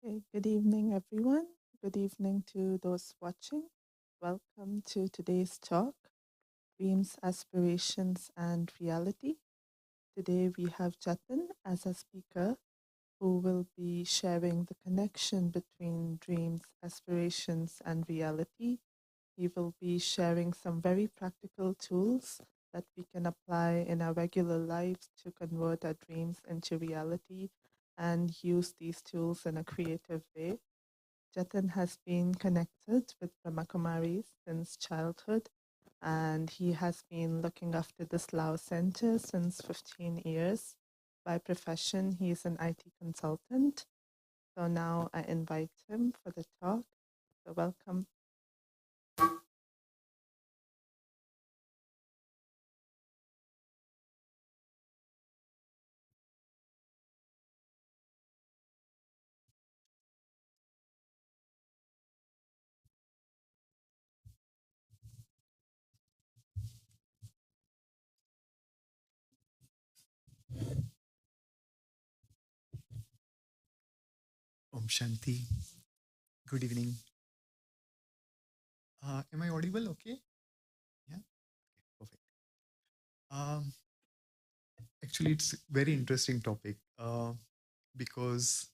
Okay, good evening, everyone. Good evening to those watching. Welcome to today's talk, Dreams, Aspirations, and Reality. Today we have Jatin as a speaker who will be sharing the connection between dreams, aspirations, and reality. He will be sharing some very practical tools that we can apply in our regular lives to convert our dreams into reality and use these tools in a creative way. Jatin has been connected with Brahma Kumaris since childhood, and he has been looking after the Slough Center since 15 years. By profession, he is an IT consultant. So now I invite him for the talk. So welcome. Om Shanti. Good evening. Am I audible? Okay. Yeah. Perfect. Um, Actually, it's a very interesting topic because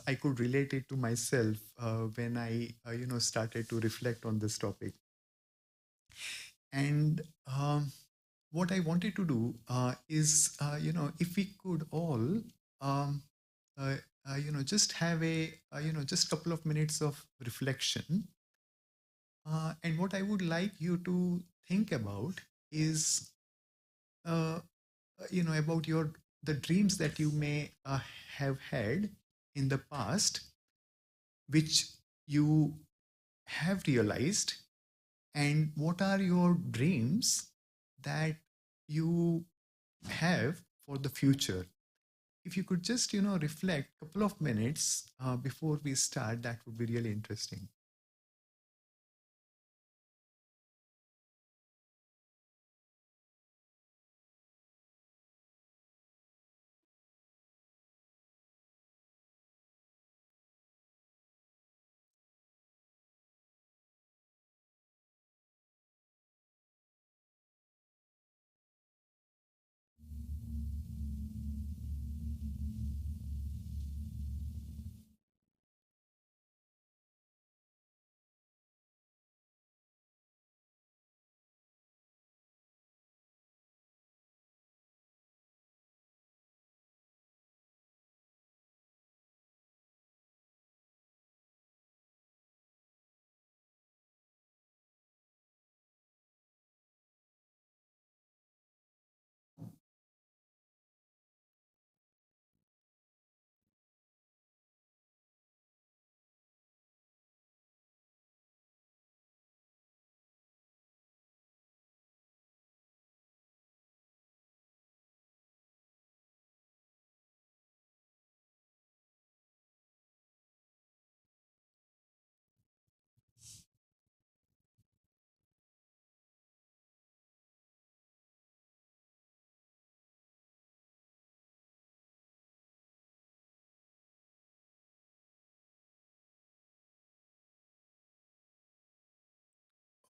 I could relate it to myself when I, started to reflect on this topic. And what I wanted to do is, if we could all, um, just have a, just couple of minutes of reflection. And what I would like you to think about is, uh, about the dreams that you may have had in the past, which you have realized, and what are your dreams that you have for the future. If you could just, reflect a couple of minutes before we start, that would be really interesting.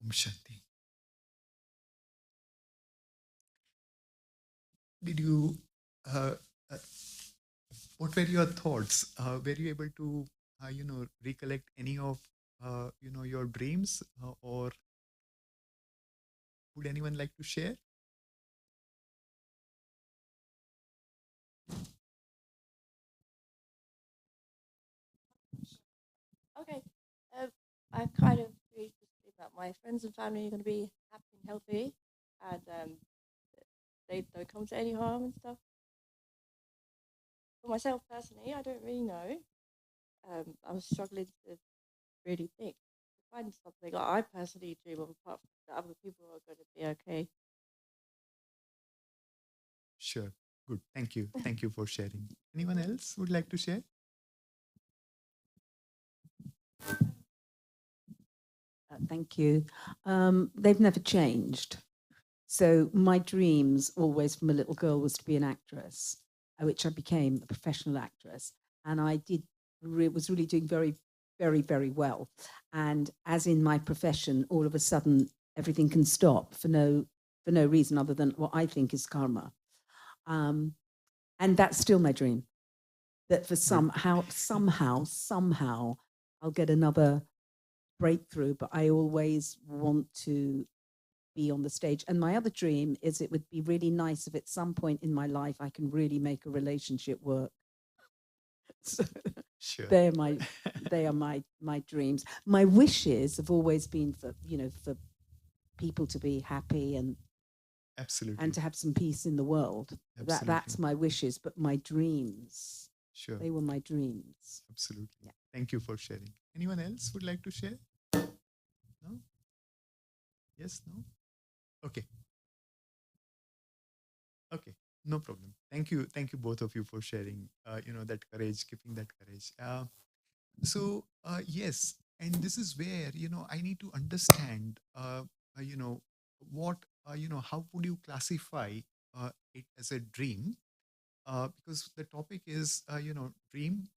Om Shanti. Did you uh, uh, what were your thoughts? Were you able to, recollect any of, your dreams, or would anyone like to share? Okay. Um, I kind of feel that my friends and family are going to be happy and healthy, and they don't come to any harm and stuff. For myself personally, I don't really know. I'm struggling to really think, to find something that I personally dream of, apart from that other people are going to be okay. Sure. Good. Thank you. Thank you for sharing. Anyone else would like to share? Thank you. They've never changed. So my dreams always from a little girl was to be an actress, which I became a professional actress. And I did was really doing very, very, very well. And as in my profession, all of a sudden everything can stop for no reason other than what I think is karma. And that's still my dream. That for somehow, I'll get another breakthrough. But I always want to be on the stage. And my other dream is it would be really nice if at some point in my life I can really make a relationship work. So Sure. they are my dreams. My wishes have always been for people to be happy and Absolutely. to have some peace in the world. That's my wishes, but my dreams. Sure. They were my dreams. Absolutely. Yeah. Thank you for sharing. Anyone else would like to share? No? Yes, no? Okay. Okay, no problem. Thank you. Thank you both of you for sharing, that courage, keeping that courage. Yes, and this is where, I need to understand, what, how would you classify it as a dream? Because the topic is, dream.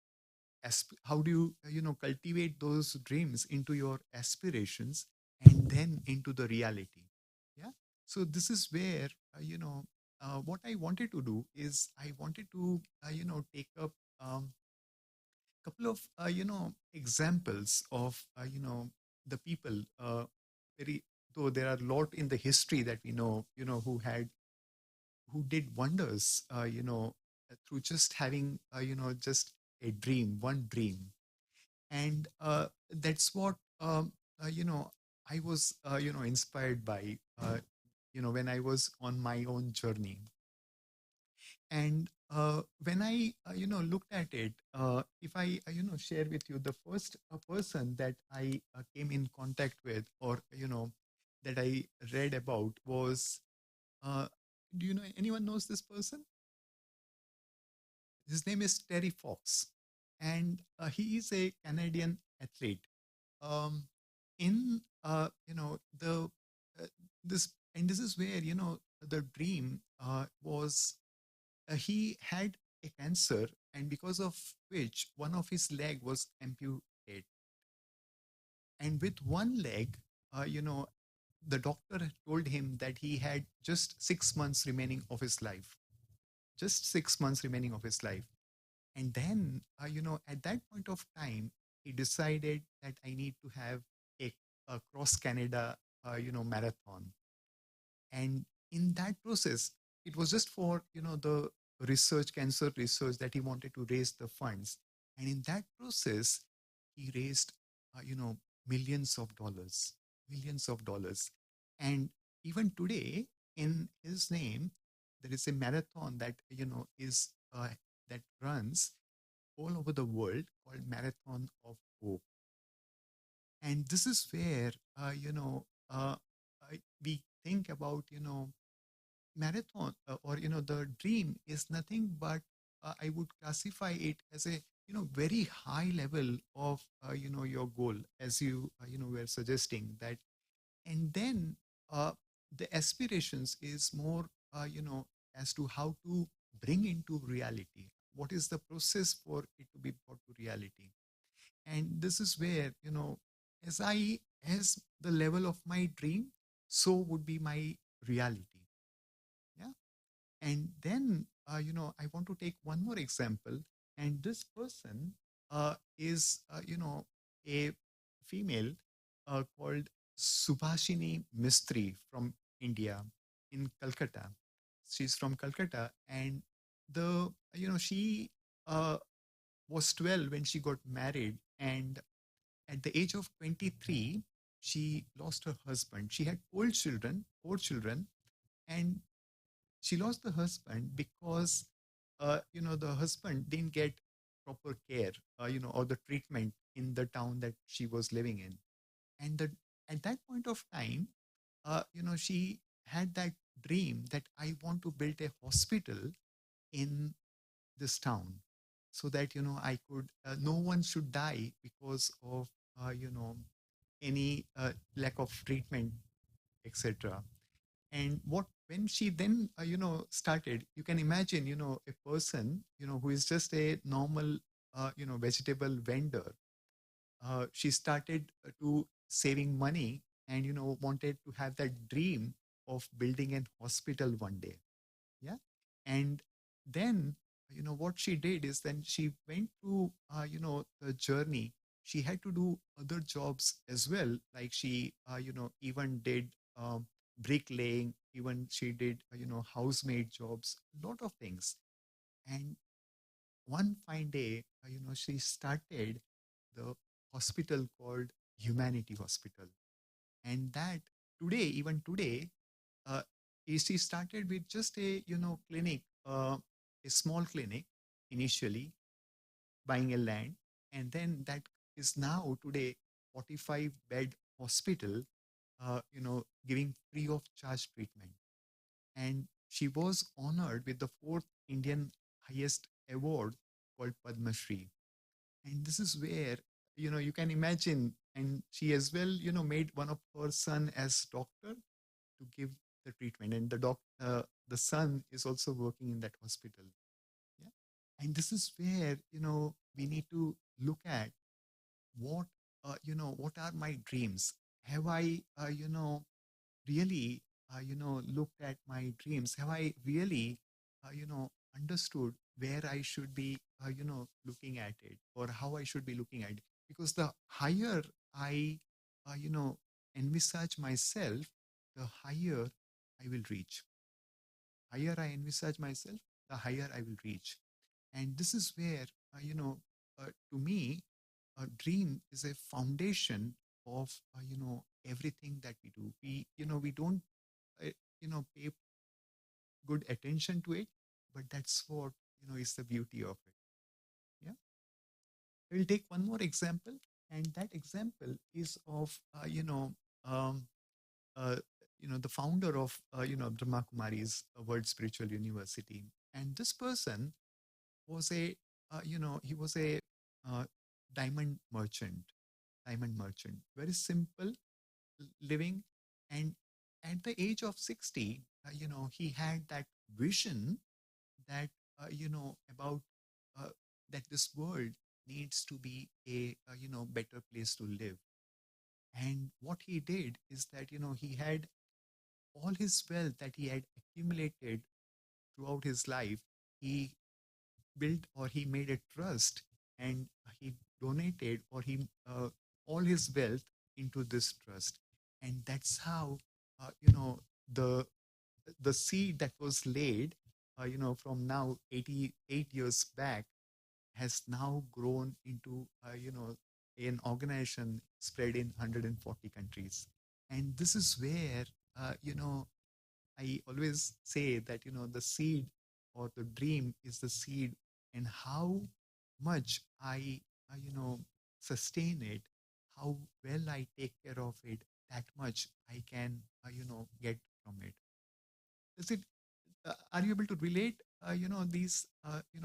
How do you, cultivate those dreams into your aspirations and then into the reality? Yeah. So this is where, what I wanted to do is I wanted to, take up couple of examples of the people very though there are a lot in the history that we know who did wonders through just having just a dream, one dream. And that's what I was inspired by when I was on my own journey. And when I, looked at it, if I, share with you the first person that I came in contact with, or, that I read about was, do you know, anyone knows this person? His name is Terry Fox, and he is a Canadian athlete. Um, in, the, this, and this is where, the dream was he had a cancer, and because of which one of his leg was amputated. And with one leg, the doctor had told him that he had just 6 months remaining of his life. Just 6 months remaining of his life. And then, at that point of time, he decided that I need to have a cross Canada, marathon. And in that process, it was just for, the research, cancer research, that he wanted to raise the funds. And in that process, he raised, millions of dollars, millions of dollars. And even today, in his name, there is a marathon that, is, that runs all over the world called Marathon of Hope. And this is where, we think about, marathon, or the dream is nothing but I would classify it as a very high level of your goal, as you were suggesting that. And then the aspirations is more as to how to bring into reality, what is the process for it to be brought to reality. And this is where, as the level of my dream, so would be my reality. Yeah. And then, I want to take one more example. And this person is, a female called Subhashini Mistry from India in Calcutta. She's from Calcutta. And she was 12 when she got married. And at the age of 23, she lost her husband. She had four children, and she lost the husband because the husband didn't get proper care, or the treatment in the town that she was living in. And at that point of time, she had that dream that I want to build a hospital in this town, so that I could no one should die because of any lack of treatment, etc. And when she then started, you can imagine a person who is just a normal vegetable vendor. She started to saving money and wanted to have that dream of building an hospital one day. Yeah. And then what she did is then she went through the journey. She had to do other jobs as well, like she even did bricklaying, even she did housemaid jobs, a lot of things. And one fine day, she started the hospital called Humanity Hospital. And that today, even today, uh, she started with just a clinic, a small clinic initially, buying a land, and then that is now today 45-bed hospital, giving free of charge treatment. And she was honored with the fourth Indian highest award called Padma Shri. And this is where you can imagine, and she as well made one of her son as doctor to give the treatment, and the son is also working in that hospital. Yeah. And this is where we need to look at what what are my dreams. Have I really looked at my dreams? Have I really understood where I should be looking at it, or how I should be looking at it? Because the higher I envisage myself, the higher I will reach. Higher I envisage myself, the higher I will reach. And this is where to me, a dream is a foundation of everything that we do. We don't uh, pay good attention to it, but that's what is the beauty of it. Yeah. We'll take one more example, and that example is of um, uh, the founder of Brahma Kumari's World Spiritual University. And this person was he was a uh, diamond merchant. Diamond merchant, very simple living. And at the age of 60, he had that vision that about uh, that this world needs to be a better place to live. And what he did is that he had all his wealth that he had accumulated throughout his life. He built, or he made a trust, and he donated, or he all his wealth into this trust. And that's how the seed that was laid from now 88 years back has now grown into an organization spread in 140 countries. And this is where I always say that the seed or the dream is the seed, and how much I sustain it, how well I take care of it, that much I can get from it. Does it? Are you able to relate? These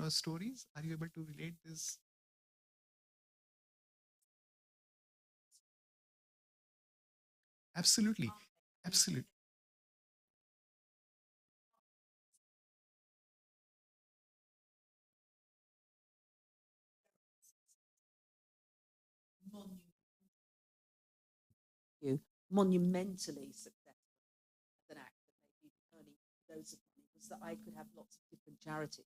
stories. Are you able to relate this? Absolutely, absolutely. You monumentally successful as an actor, maybe earning loads of money, was that I could have lots of different charities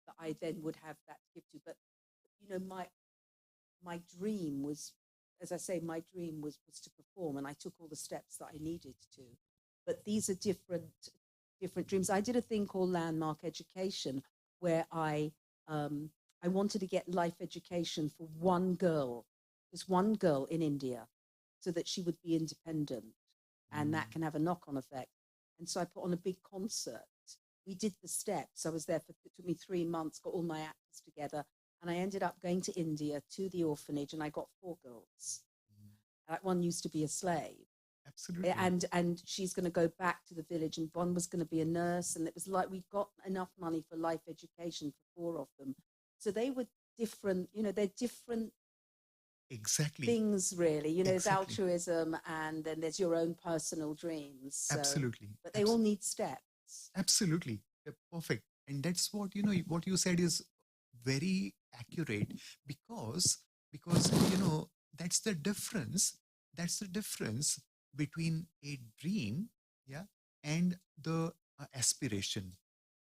that I then would have that to give to. But my dream was, as I say, my dream was to perform, and I took all the steps that I needed to. But these are different dreams. I did a thing called Landmark Education, where I wanted to get life education for one girl, just one girl in India, so that she would be independent, and that can have a knock-on effect. And so I put on a big concert. We did the steps. I was there for, it took me 3 months, got all my actors together, and I ended up going to India to the orphanage, and I got 4 girls. One used to be a slave. Absolutely. And she's going to go back to the village, and one was going to be a nurse. And it was like we got enough money for life education for 4 of them. So they were different, they're different exactly things, really. There's exactly. altruism, and then there's your own personal dreams. So, Absolutely. but they all need steps. Absolutely. Perfect. And that's what what you said is very accurate, because that's the difference. That's the difference between a dream, yeah, and the aspiration.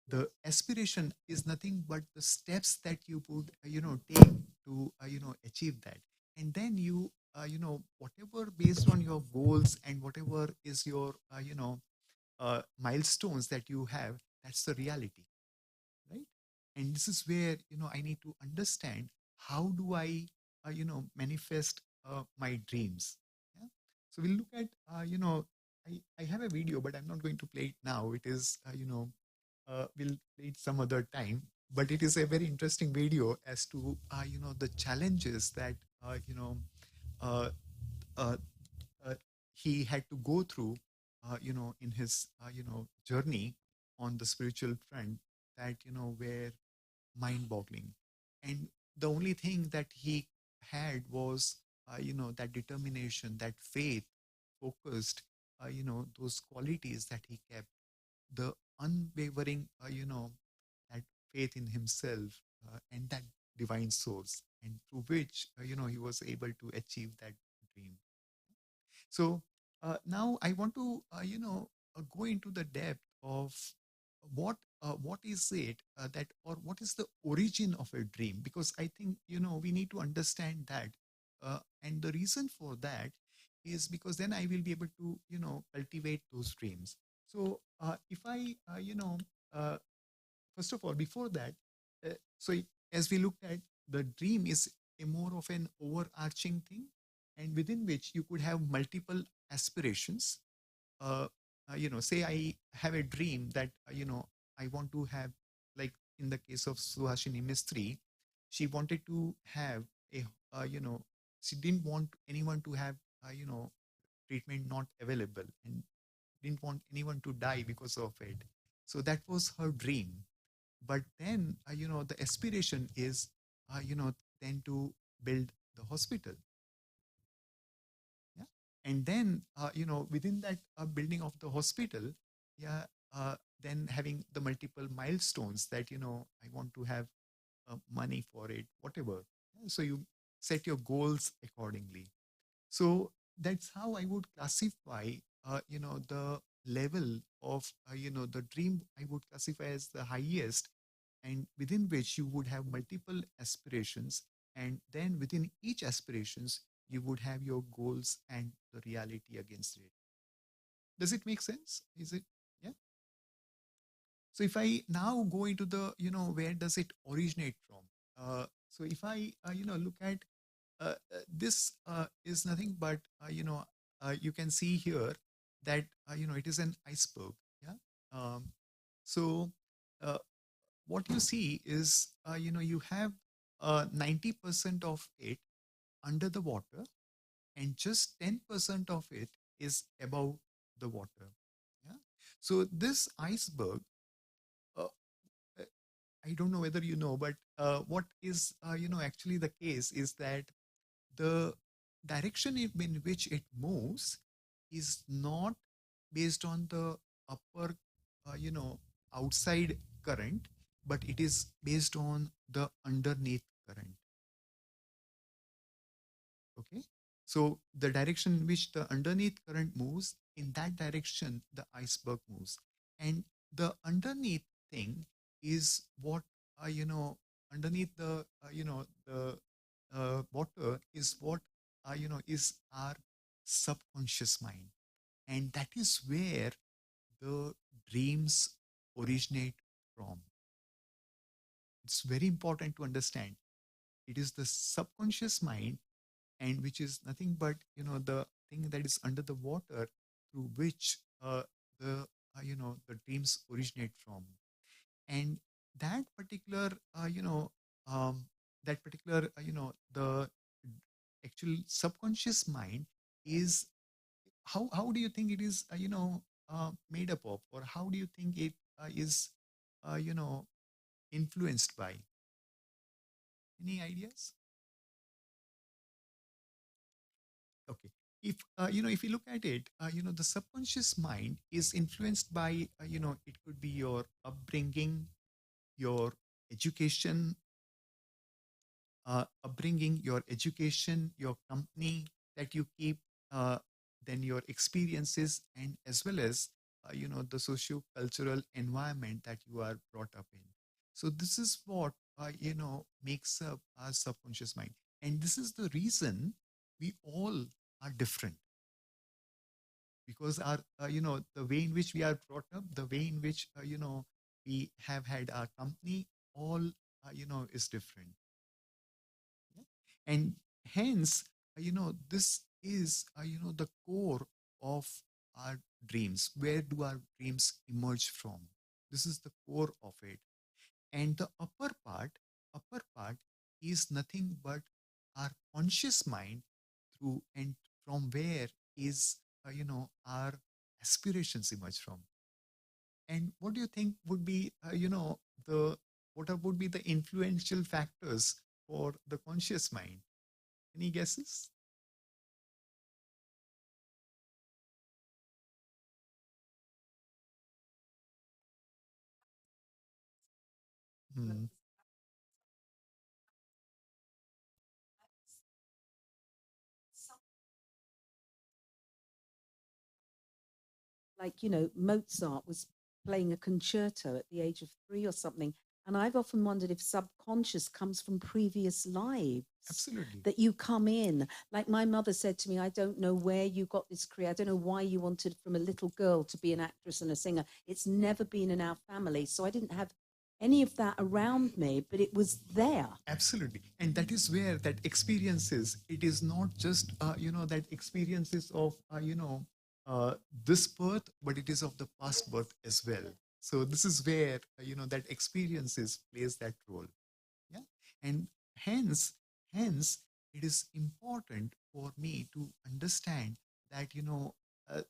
The aspiration is nothing but the steps that you would take to achieve that. And then you whatever, based on your goals and whatever is your milestones that you have, that's the reality, right? And this is where I need to understand, how do I manifest my dreams. Yeah. So we'll look at I have a video, but I'm not going to play it now. It is we'll play it some other time, but it is a very interesting video as to the challenges that uh, uh, uh, he had to go through in his journey on the spiritual front, that were mind boggling. And the only thing that he had was that determination, that faith, focused, those qualities that he kept, the unwavering that faith in himself, and that divine source, and through which he was able to achieve that dream. So now I want to go into the depth of what is it that, or what is the origin of a dream, because I think we need to understand that, and the reason for that is because then I will be able to cultivate those dreams. So if I uh, first of all, before that, as we looked at, the dream is a more of an overarching thing, and within which you could have multiple aspirations. uh, Say I have a dream that I want to have, like in the case of Suhashini Mistry, she wanted to have a she didn't want anyone to have treatment not available, and didn't want anyone to die because of it. So that was her dream. But then the aspiration is then to build the hospital. Yeah. And then within that building of the hospital, yeah, then having the multiple milestones that I want to have money for it, whatever. Yeah, so you set your goals accordingly. So that's how I would classify the level of the dream. I would classify as the highest, and within which you would have multiple aspirations, and then within each aspirations you would have your goals and the reality against it. Does it make sense? Is it? Yeah. So if I now go into the where does it originate from, so if I look at this is nothing but you can see here that it is an iceberg. Yeah. So uh, what you see is you have 90% of it under the water, and just 10% of it is above the water. Yeah. So this iceberg, uh, uh, I don't know whether you know, but what is actually the case is that the direction in which it moves is not based on the upper outside current, but it is based on the underneath current. Okay. So the direction in which the underneath current moves, in that direction the iceberg moves. And the underneath thing is what underneath the the water is what is our subconscious mind. And that is where the dreams originate from. It's very important to understand. It is the subconscious mind, and which is nothing but the thing that is under the water, through which the the dreams originate from. And that particular that particular the actual subconscious mind is, how do you think it is made up of, or how do you think it is influenced by? Any ideas? Okay. If if you look at it, the subconscious mind is influenced by it could be your upbringing, your education, upbringing, your education, your company that you keep, uh, then your experiences, and as well as the socio-cultural environment that you are brought up in. So this is what makes up our subconscious mind, and this is the reason we all are different, because our the way in which we are brought up, the way in which we have had our company, all is different. Yeah? And hence this is the core of our dreams. Where do our dreams emerge from? This is the core of it. And the upper part is nothing but our conscious mind, through and from where is our aspirations emerge from. And what do you think would be the would be the influential factors for the conscious mind? Any guesses? Hmm. Like, Mozart was playing a concerto at the age of 3 or something. And I've often wondered if subconscious comes from previous lives, Absolutely. that you come in. Like my mother said to me, I don't know where you got this career. I don't know why you wanted from a little girl to be an actress and a singer. It's never been in our family. So I didn't have any of that around me, but it was there. Absolutely. And that is where that experiences, it is not just that experiences of uh, this birth, but it is of the past birth as well. So this is where that experiences plays that role. Yeah. And hence it is important for me to understand that uh,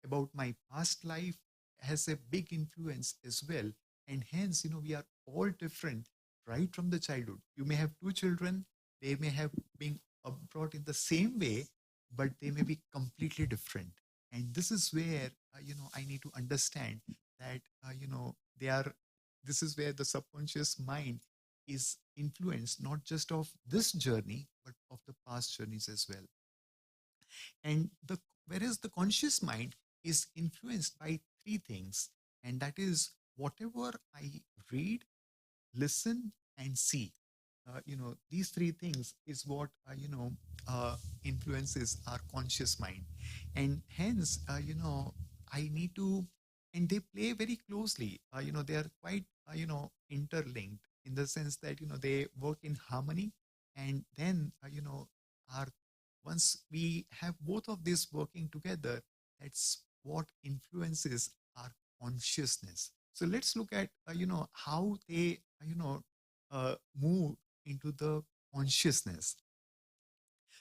about my past life has a big influence as well. And hence we are all different right from the childhood. You may have two children, they may have been brought in the same way, but they may be completely different. And this is where I need to understand that they are this is where the subconscious mind is influenced not just of this journey but of the past journeys as well. And the whereas the conscious mind is influenced by three things, and that is whatever I read, listen, and see. These three things is what influences our conscious mind, and hence I need to, and they play very closely. They are quite interlinked in the sense that they work in harmony, and then our once we have both of these working together, that's what influences our consciousness. So let's look at how they move into the consciousness.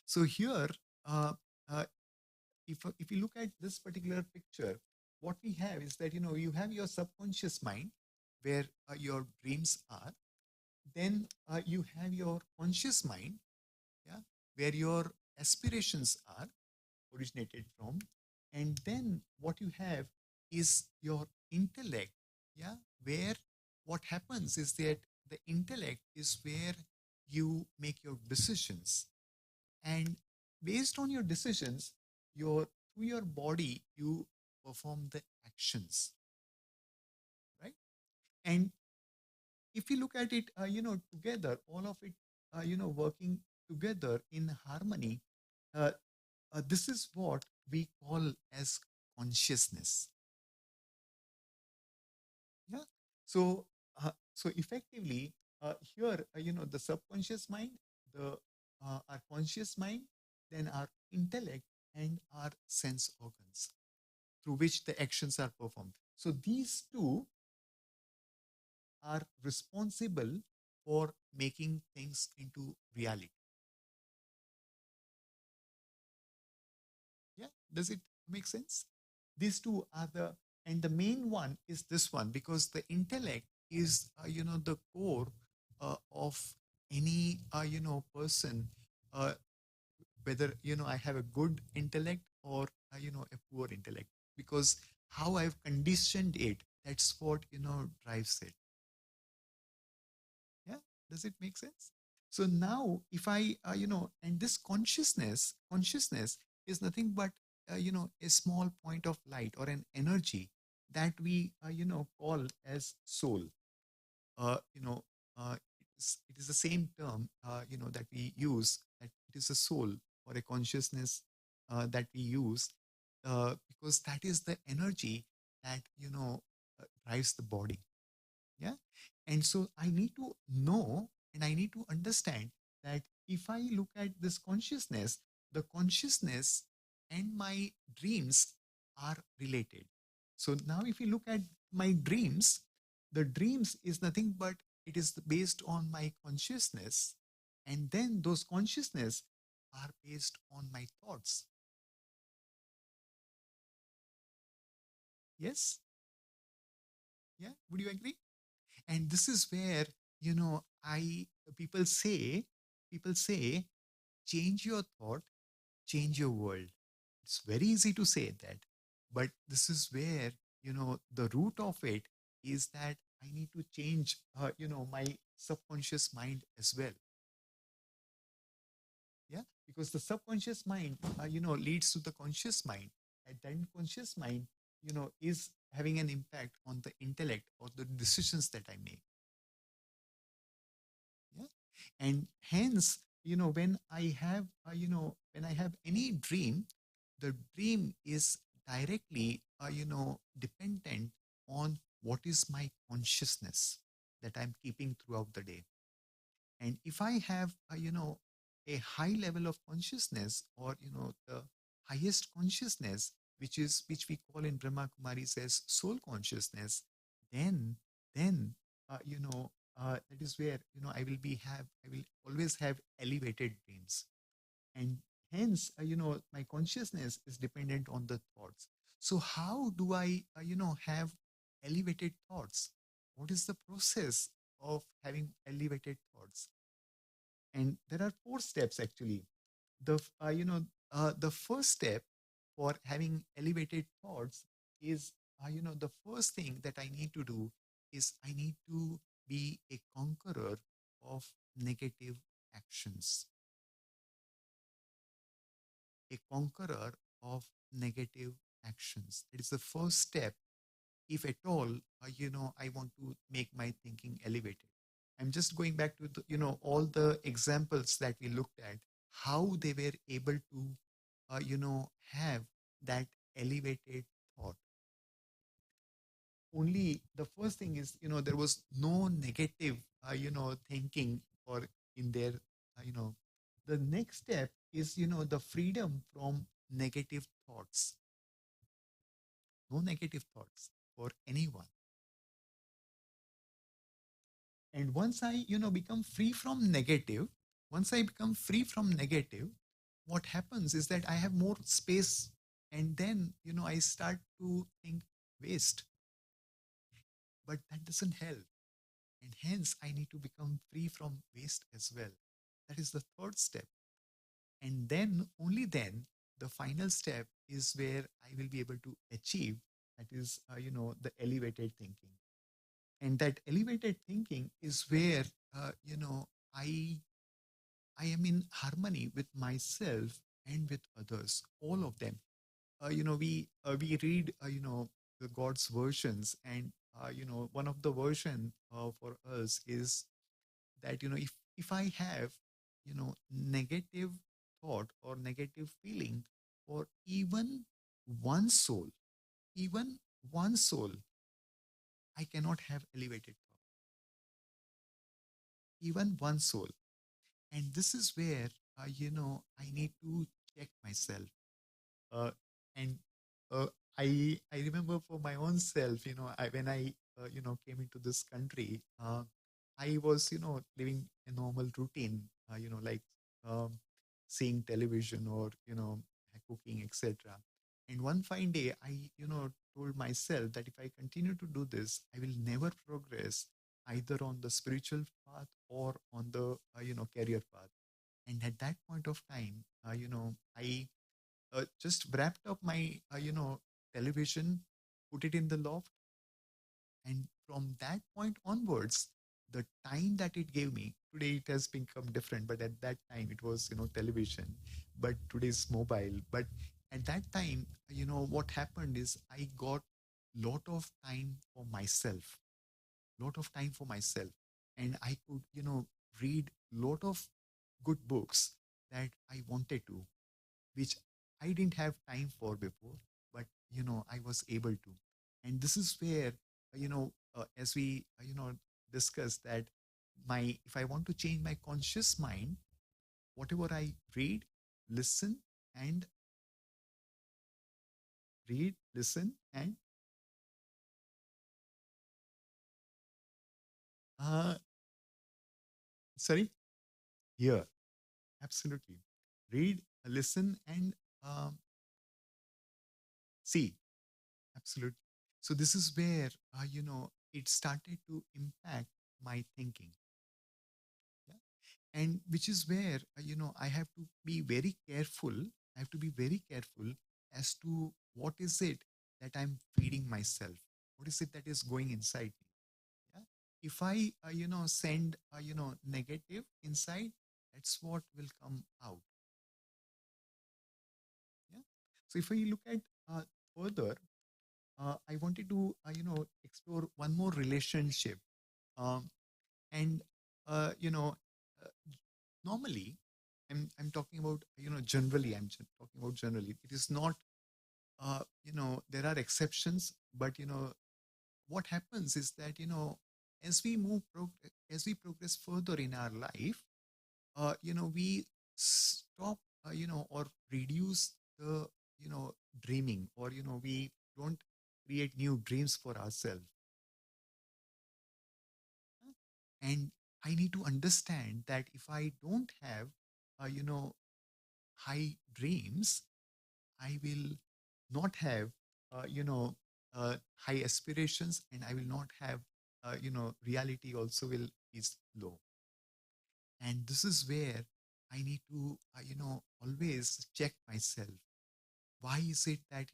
So here, uh, uh, if you look at this particular picture, what we have is that you have your subconscious mind where your dreams are. Then you have your conscious mind, yeah, where your aspirations are originated from. And then what you have is your intellect, yeah, where what happens is that the intellect is where you make your decisions. And based on your decisions, your through your body, you perform the actions, right? And if you look at it, together, all of it, working together in harmony, uh, this is what we call as consciousness. Yeah. So effectively, here, the subconscious mind, the our conscious mind, then our intellect and our sense organs through which the actions are performed. So these two are responsible for making things into reality. Yeah. Does it make sense? These two are and the main one is this one, because the intellect is the core of any person, uh, whether I have a good intellect or a poor intellect, because how I've conditioned it, that's what drives it. Yeah. Does it make sense? So now if I and this consciousness is nothing but a small point of light or an energy that we call as soul. You know it is the same term that we use, that it is a soul or a consciousness that we use, because that is the energy that drives the body. Yeah. And so I need to know and I need to understand that if I look at this consciousness, the consciousness and my dreams are related. So now if you look at my dreams, the dreams is nothing but it is based on my consciousness, and then those consciousness are based on my thoughts. Yes. Yeah, would you agree? And this is where I people say change your thought, change your world. It's very easy to say that, but this is where the root of it is that I need to change my subconscious mind as well. Yeah, because the subconscious mind leads to the conscious mind, and then conscious mind is having an impact on the intellect or the decisions that I make. Yeah. And hence when I have any dream, the dream is directly dependent on what is my consciousness that I'm keeping throughout the day. And if I have a high level of consciousness, or the highest consciousness, which we call in Brahma Kumaris as soul consciousness, then then that is where I will always have elevated dreams. And hence my consciousness is dependent on the thoughts. So how do I have elevated thoughts? What is the process of having elevated thoughts? And there are 4 steps actually. The first step for having elevated thoughts is the first thing that I need to do is I need to be a conqueror of negative actions. A conqueror of negative actions. It is the first step, if at all I want to make my thinking elevated. I'm just going back to all the examples that we looked at, how they were able to have that elevated thought. Only the first thing is there was no negative thinking or in their the next step is the freedom from negative thoughts. No negative thoughts for anyone. And once I become free from negative, once I become free from negative, what happens is that I have more space, and then I start to think waste. But that doesn't help, and hence I need to become free from waste as well. That is the third step. And then only then the final step is where I will be able to achieve, that is the elevated thinking. And that elevated thinking is where i I am in harmony with myself and with others, all of them. We read the God's versions, and one of the version for us is that if I have negative thought or negative feeling for even one soul, even one soul, I cannot have elevated thought. Even one soul. And this is where I need to check myself. Uh, and uh, i i remember for my own self, when I came into this country, I was living a normal routine, like um, seeing television or cooking, etc. And one fine day I told myself that if I continue to do this, I will never progress either on the spiritual path or on the career path. And at that point of time, I just wrapped up my television, put it in the loft, and from that point onwards, the time that it gave me. Today it has become different, but at that time it was, television, but today's mobile. But at that time, what happened is I got lot of time for myself, lot of time for myself. And I could, read lot of good books that I wanted to, which I didn't have time for before, but I was able to. And this is where, as we, discussed that my if I want to change my conscious mind, whatever I read, listen, and read, listen, and uh, sorry, hear, absolutely, read, listen, and see, absolutely. So this is where it started to impact my thinking. Yeah. And which is where I have to be very careful. I have to be very careful as to what is it that I'm feeding myself, what is it that is going inside me. Yeah. If I send negative inside, that's what will come out. Yeah. So if I look at further, I wanted to explore one more relationship. um, and you know uh, normally, I'm talking about, generally, talking about generally. It is not, there are exceptions, but what happens is that, as we as we progress further in our life, we stop, or reduce the, dreaming, or we don't create new dreams for ourselves. And I need to understand that if I don't have, high dreams, I will not have, high aspirations, and I will not have, reality also will is low. And this is where I need to, always check myself. Why is it that,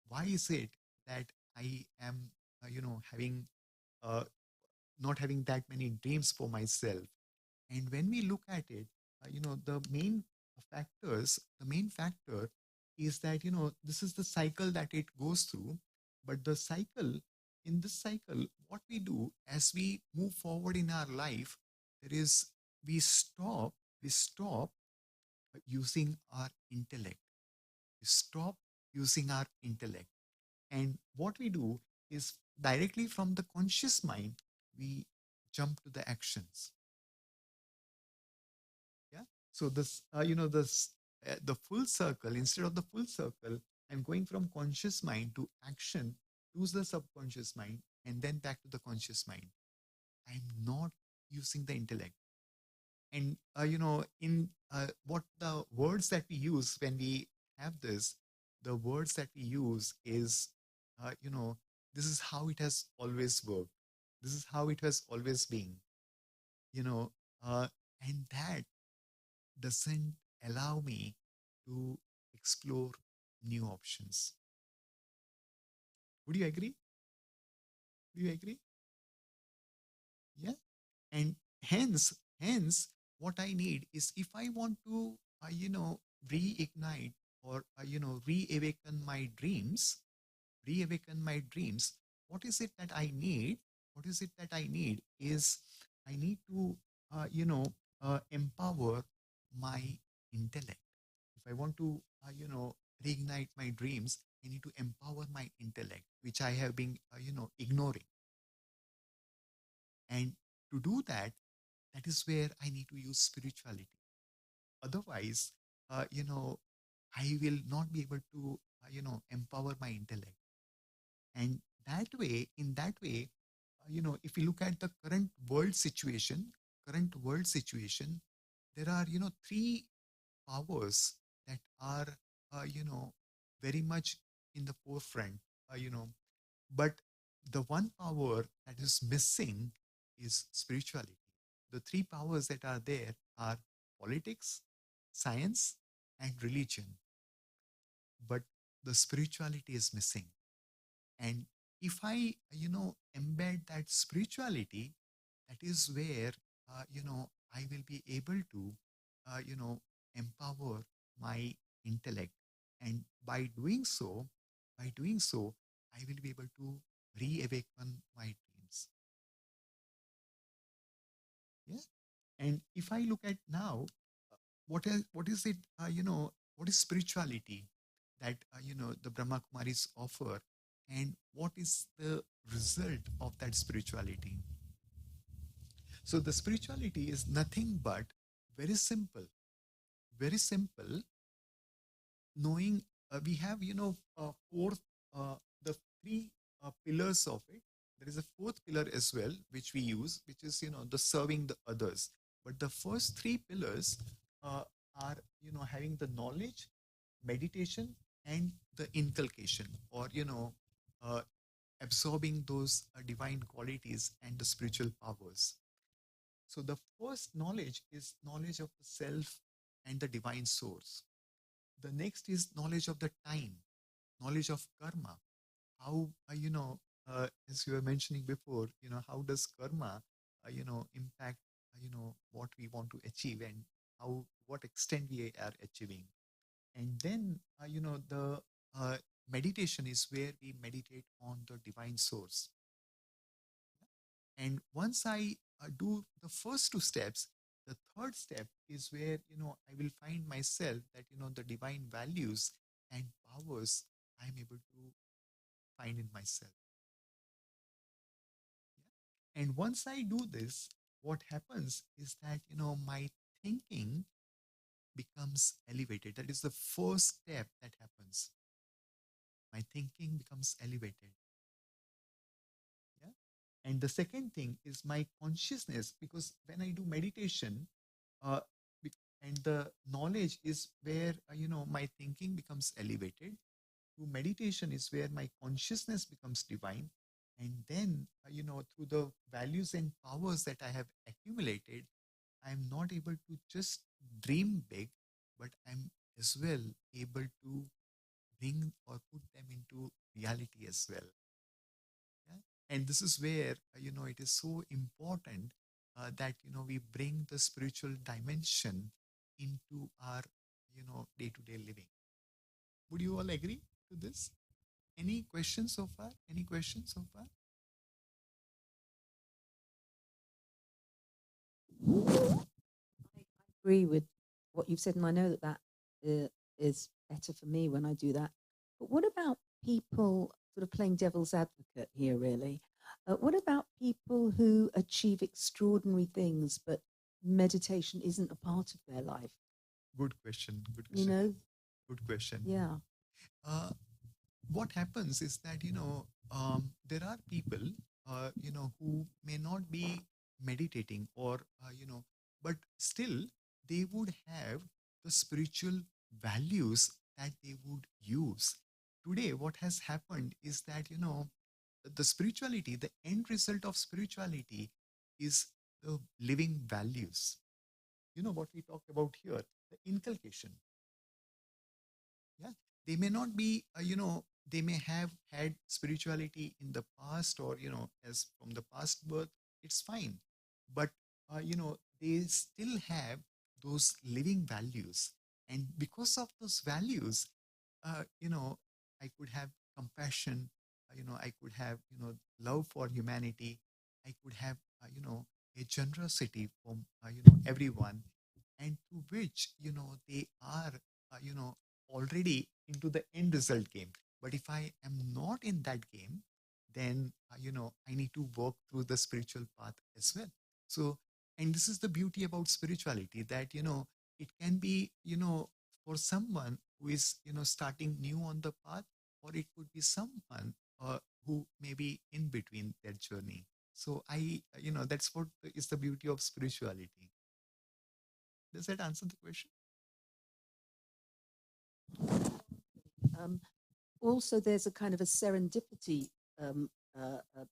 why is it that I am, having, uh, not having that many dreams for myself? And when we look at it, the main factor is that, this is the cycle that it goes through. But in this cycle, what we do as we move forward in our life, there is, we stop using our intellect. We stop using our intellect. And what we do is directly from the conscious mind, we jump to the actions. Yeah. So this, this, the full circle, instead of the full circle, I'm going from conscious mind to action to the subconscious mind and then back to the conscious mind. I'm not using the intellect. And, in what the words that we use when we have this, the words that we use is, this is how it has always worked. This is how it has always been, you know, uh, and that doesn't allow me to explore new options. Would you agree? Do you agree? Yeah. And hence, what I need is, if I want to, reignite, or, reawaken my dreams, what is it that I need? What is it that I need is, I need to, empower my intellect. If I want to, reignite my dreams, I need to empower my intellect, which I have been, ignoring. And to do that, that is where I need to use spirituality. Otherwise, I will not be able to, empower my intellect. And in that way, if you look at the current world situation, there are, three powers that are, very much in the forefront, but the one power that is missing is spirituality. The three powers that are there are politics, science, and religion. But the spirituality is missing. And if I, embed that spirituality, that is where, I will be able to, empower my intellect. And by doing so, I will be able to reawaken my dreams. Yeah. And if I look at now, what is it, what is spirituality that, the Brahma Kumaris offer, and what is the result of that spirituality? So the spirituality is nothing but very simple, very simple, knowing we have, fourth, the three pillars of it. There is a fourth pillar as well, which we use, which is, the serving the others. But the first three pillars uh, are, having the knowledge, meditation, and the inculcation, or, uh, absorbing those divine qualities and the spiritual powers. So the first knowledge is knowledge of the self and the divine source. The next is knowledge of the time, knowledge of karma. How, as you were mentioning before, how does karma, impact, what we want to achieve, and how, what extent we are achieving. And then, the meditation is where we meditate on the divine source. And once I do the first two steps, the third step is where, I will find myself that, the divine values and powers I'm able to find in myself. Yeah. And once I do this, what happens is that, my thinking becomes elevated. That is the first step that happens. My thinking becomes elevated. Yeah. And the second thing is my consciousness, because when I do meditation, uh, and the knowledge is where, my thinking becomes elevated. Through meditation is where my consciousness becomes divine. And then, through the values and powers that I have accumulated, I'm not able to just dream big, but I'm as well able to bring or put them into reality as well. Yeah? And this is where, it is so important that, we bring the spiritual dimension into our, day-to-day living. Would you all agree to this? Any questions so far? Any questions so far? I agree with what you've said, and I know that is better for me when I do that. But what about people, sort of playing devil's advocate here, really? What about people who achieve extraordinary things, but meditation isn't a part of their life? Good question. Good You question. know? Good question. Yeah. What happens is that, there are people, who may not be meditating, or, but still they would have the spiritual values that they would use. Today, what has happened is that, the spirituality, the end result of spirituality is the living values. What we talk about here, the inculcation. Yeah. They may not be, they may have had spirituality in the past, or, as from the past birth, it's fine. But, they still have those living values. And because of those values, I could have compassion, I could have, love for humanity, I could have, a generosity from, everyone, and to which, they are, already into the end result game. But if I am not in that game, then, I need to work through the spiritual path as well. So, and this is the beauty about spirituality, that, it can be, for someone who is, starting new on the path, or it could be someone who may be in between their journey. So that's what is the beauty of spirituality. Does that answer the question? Also, there's a kind of a serendipity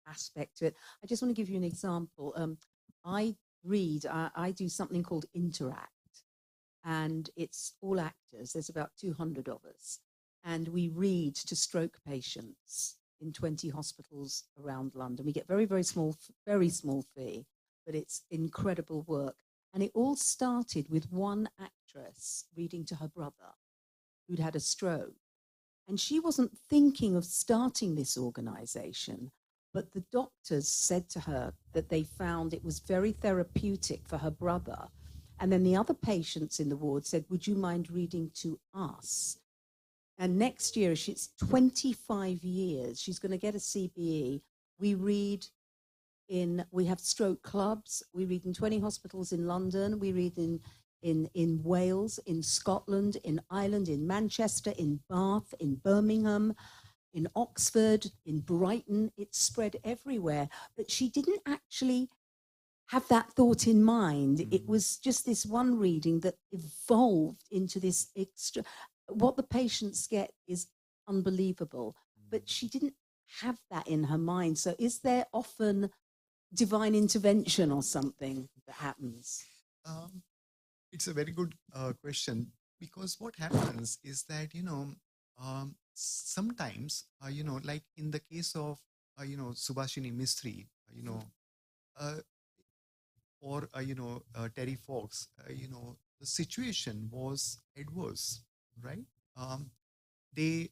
aspect to it. I just want to give you an example. I do something called Interact, and it's all actors. There's about 200 of us, and we read to stroke patients in 20 hospitals around London. We get very small fee, but it's incredible work. And it all started with one actress reading to her brother who'd had a stroke. And she wasn't thinking of starting this organization, but the doctors said to her that they found it was very therapeutic for her brother. And then the other patients in the ward said, would you mind reading to us? And next year, she's 25 years, she's going to get a CBE. We have stroke clubs. We read in 20 hospitals in London. We read in Wales, in Scotland, in Ireland, in Manchester, in Bath, in Birmingham, in Oxford, in Brighton. It's spread everywhere. But she didn't actually have that thought in mind. Mm-hmm. It was just this one reading that evolved into this extra. What the patients get is unbelievable. Mm-hmm. But she didn't have that in her mind. So is there often divine intervention or something that happens? It's a very good question, because what happens is that, sometimes, like in the case of, Subhashini Mistry, or, Terry Fox, the situation was adverse, right? They,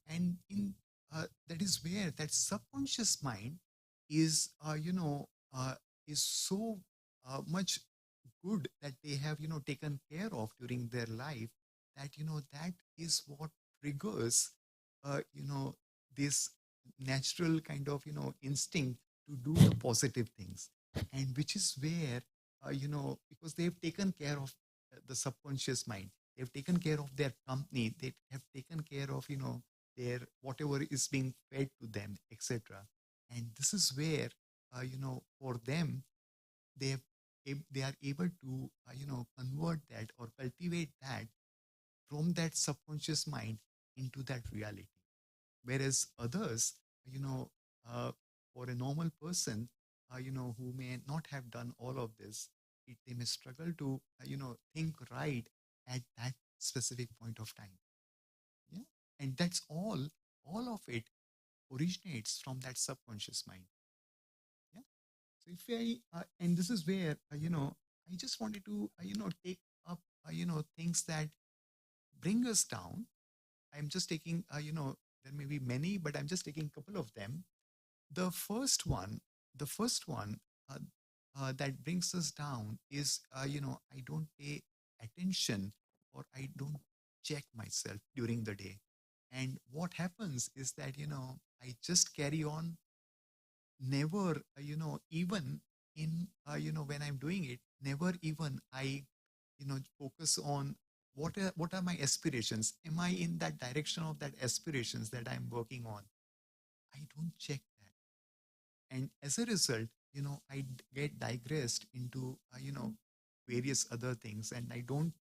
and in that is where that subconscious mind is, is so much good that they have, taken care of during their life, that, that is what triggers, this natural kind of, instinct to do the positive things. And which is where, because they've taken care of the subconscious mind, they've taken care of their company, they have taken care of, their whatever is being fed to them, etc. And this is where, for them, they are able to, convert that or cultivate that from that subconscious mind into that reality. Whereas others, for a normal person, who may not have done all of this, they may struggle to, think right at that specific point of time. Yeah. And that's all of it originates from that subconscious mind. Yeah. So if and this is where, I just wanted to, take up, things that bring us down. I'm just taking, there may be many, but I'm just taking a couple of them. The first one that brings us down is, I don't pay attention, or I don't check myself during the day. And what happens is that, I just carry on, never, even in, when I'm doing it, never even I, focus on what are my aspirations? Am I in that direction of that aspirations that I'm working on? I don't check that. And as a result, I get digressed into, various other things, and I don't,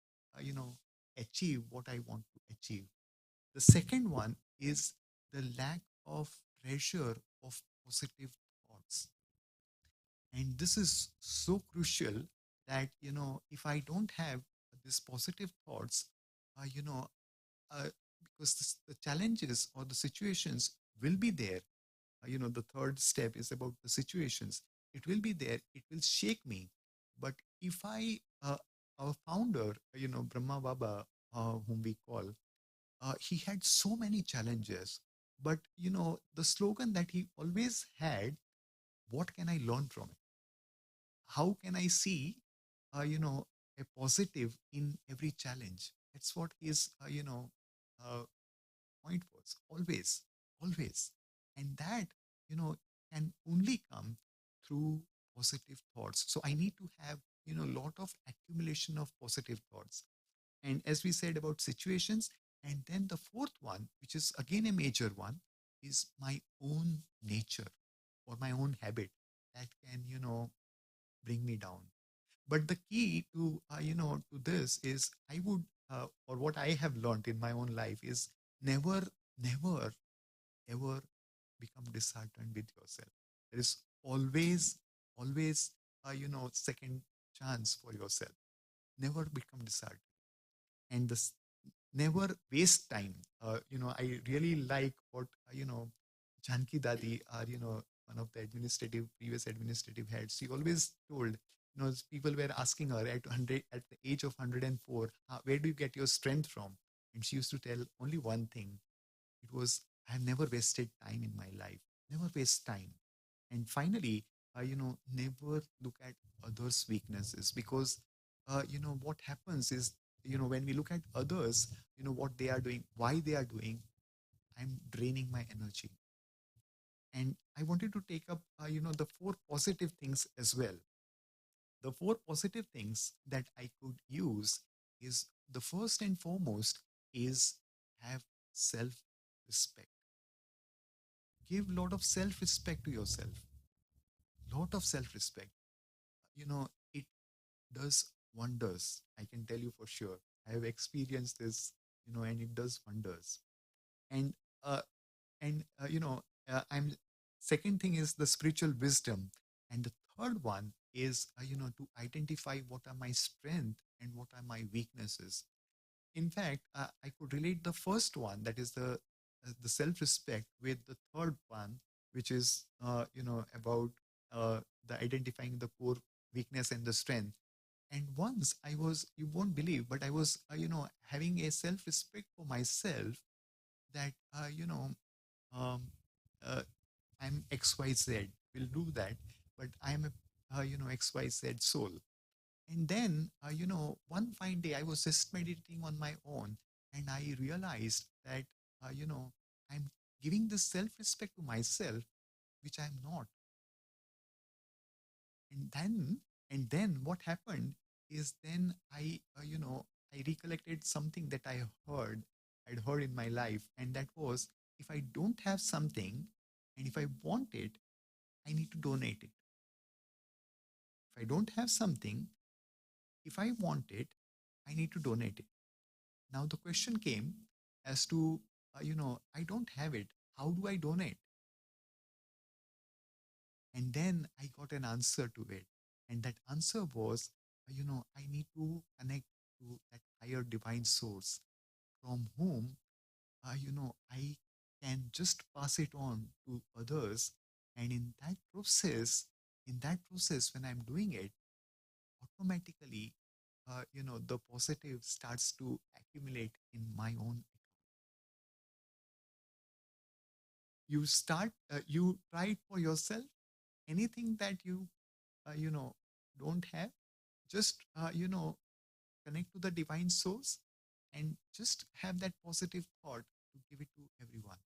achieve what I want to achieve. The second one is the lack of treasure of positive thoughts. And this is so crucial that, if I don't have these positive thoughts, you know, because the challenges or the situations will be there. The third step is about the situations. It will be there. It will shake me. But if our founder, Brahma Baba, whom we call, he had so many challenges. But, the slogan that he always had, what can I learn from it? How can I see, a positive in every challenge? That's what his, uh, point was, always, always. And that, can only come through positive thoughts. So I need to have, a lot of accumulation of positive thoughts. And as we said about situations, and then the fourth one, which is again a major one, is my own nature or my own habit that can, bring me down. But the key to, to this is I would, or what I have learned in my own life is never, never, ever become disheartened with yourself. There is always, always, second chance for yourself. Never become disheartened. And this, never waste time. I really like what, Janki Dadi, our, one of the previous administrative heads. She always told, people were asking her at the age of 104, where do you get your strength from? And she used to tell only one thing. It was, I have never wasted time in my life, never waste time. And finally, never look at others' weaknesses, because, what happens is, when we look at others, what they are doing, why they are doing, I'm draining my energy. And I wanted to take up, the four positive things as well. The four positive things that I could use is, the first and foremost is, have self-respect. Give a lot of self-respect to yourself. Lot of self-respect. It does wonders. I can tell you for sure. I have experienced this, and it does wonders. And uh, I'm second thing is the spiritual wisdom, and the third one is, to identify what are my strength and what are my weaknesses. In fact, I could relate the first one, that is the self-respect, with the third one, which is, about the identifying the core weakness and the strength. And once I was, you won't believe, but I was, having a self-respect for myself, that, um, uh, I'm XYZ, will do that, but I'm a, XYZ soul. And then, one fine day I was just meditating on my own, and I realized that, I'm giving this self-respect to myself, which I'm not. And then what happened is, then I recollected something that I'd heard in my life. And that was, if I don't have something and if I want it, I need to donate it. If I don't have something, if I want it, I need to donate it. Now the question came as to, I don't have it. How do I donate? And then I got an answer to it. And that answer was, I need to connect to that higher divine source, from whom, I can just pass it on to others. And in that process, when I'm doing it, automatically, the positive starts to accumulate in my own. You try it for yourself. Anything that you, uh, you know, don't have, just, connect to the divine source, and just have that positive thought to give it to everyone.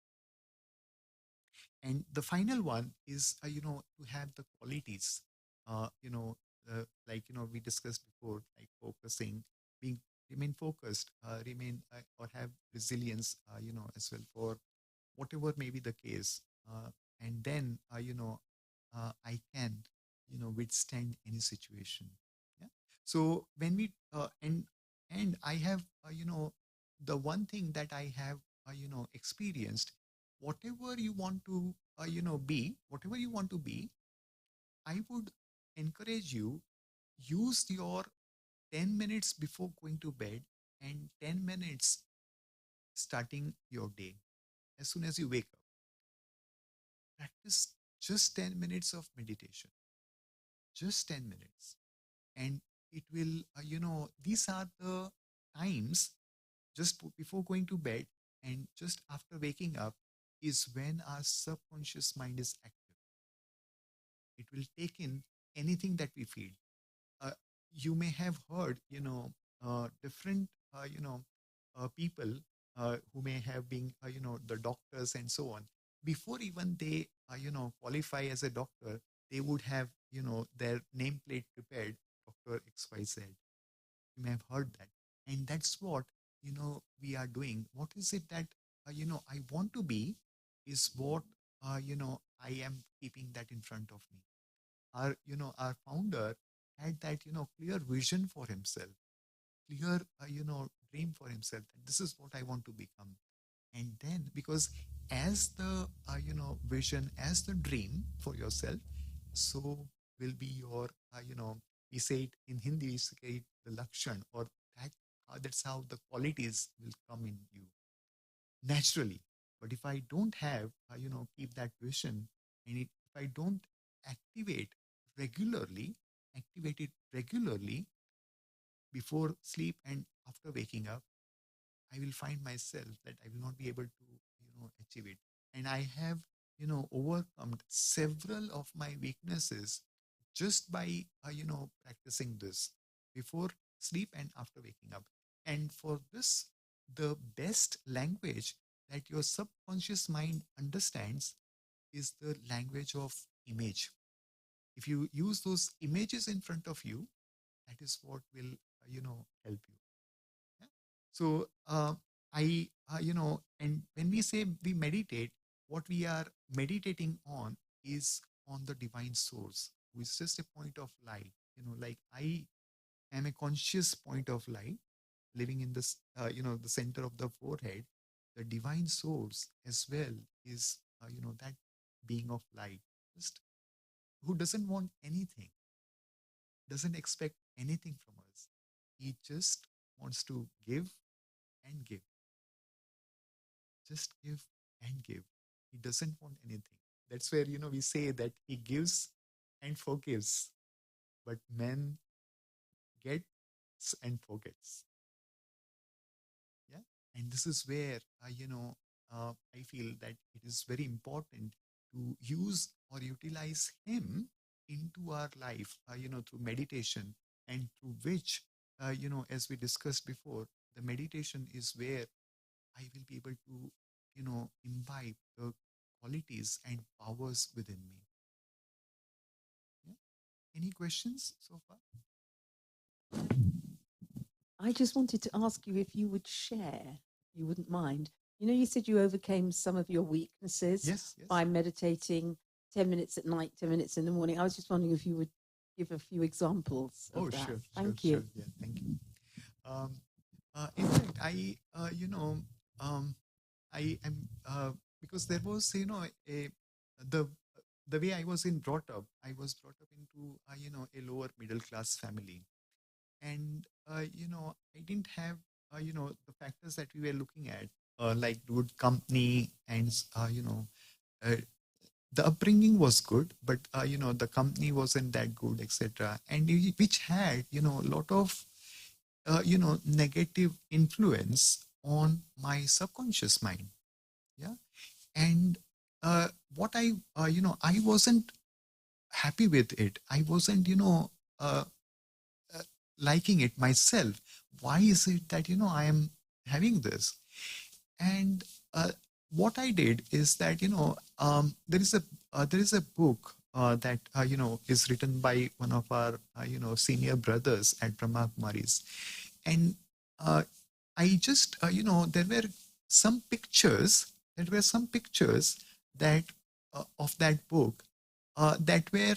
And the final one is, to have the qualities, like, we discussed before, like focusing, being, remain focused, remain, or have resilience, as well, for whatever may be the case. And then, I can, withstand any situation. Yeah. So when we, and I have, the one thing that I have, experienced, whatever you want to, whatever you want to be, I would encourage you, use your 10 minutes before going to bed, and 10 minutes starting your day. As soon as you wake up, practice just 10 minutes of meditation, just 10 minutes. And it will, these are the times, just before going to bed and just after waking up, is when our subconscious mind is active. It will take in anything that we feel. Uh, you may have heard, different, people, who may have been, the doctors and so on. Before even they, qualify as a doctor, they would have, their nameplate prepared, Dr. XYZ. You may have heard that. And that's what, we are doing. What is it that, I want to be, is what, I am keeping that in front of me. Our founder had that, clear vision for himself, clear, dream for himself, that this is what I want to become. And then, because as the, vision, as the dream for yourself, so will be your, we say it in Hindi, we say it the lakshan, or that, that's how the qualities will come in you naturally. But if I don't have, keep that vision, and if I don't activate regularly, activate it regularly before sleep and after waking up, I will find myself that I will not be able to, achieve it. And I have, overcome several of my weaknesses just by, practicing this before sleep and after waking up. And for this, the best language that your subconscious mind understands is the language of image. If you use those images in front of you, that is what will, help you. Yeah. So and when we say we meditate, what we are meditating on is on the divine source, who is just a point of light. Like I am a conscious point of light living in this, the center of the forehead. The divine source as well is, that being of light, just who doesn't want anything, doesn't expect anything from us. He just wants to give and give, just give and give. He doesn't want anything. That's where, we say that he gives and forgives, but man gets and forgets. Yeah. And this is where, I feel that it is very important to use or utilize him into our life, through meditation, and through which, as we discussed before, the meditation is where I will be able to, imbibe the qualities and powers within me. Yeah. Any questions so far? I just wanted to ask you if you would share, you wouldn't mind. You said you overcame some of your weaknesses Yes, yes. by meditating 10 minutes at night, 10 minutes in the morning. I was just wondering if you would give a few examples of that. Sure, Thank sure, you. sure. Yeah, thank you. In fact, I am, because there was, the the way I was brought up, I was brought up into, a lower middle class family. And, I didn't have, the factors that we were looking at, like good company and, uh, the upbringing was good, but, the company wasn't that good, etc. And which had, a lot of, negative influence on my subconscious mind. Yeah. And what I wasn't happy with it. I wasn't, uh, liking it myself. Why is it that, I am having this? And what I did is that, there is a book that, is written by one of our, senior brothers at Brahma Kumaris. And I just, there were some pictures, that of that book that were,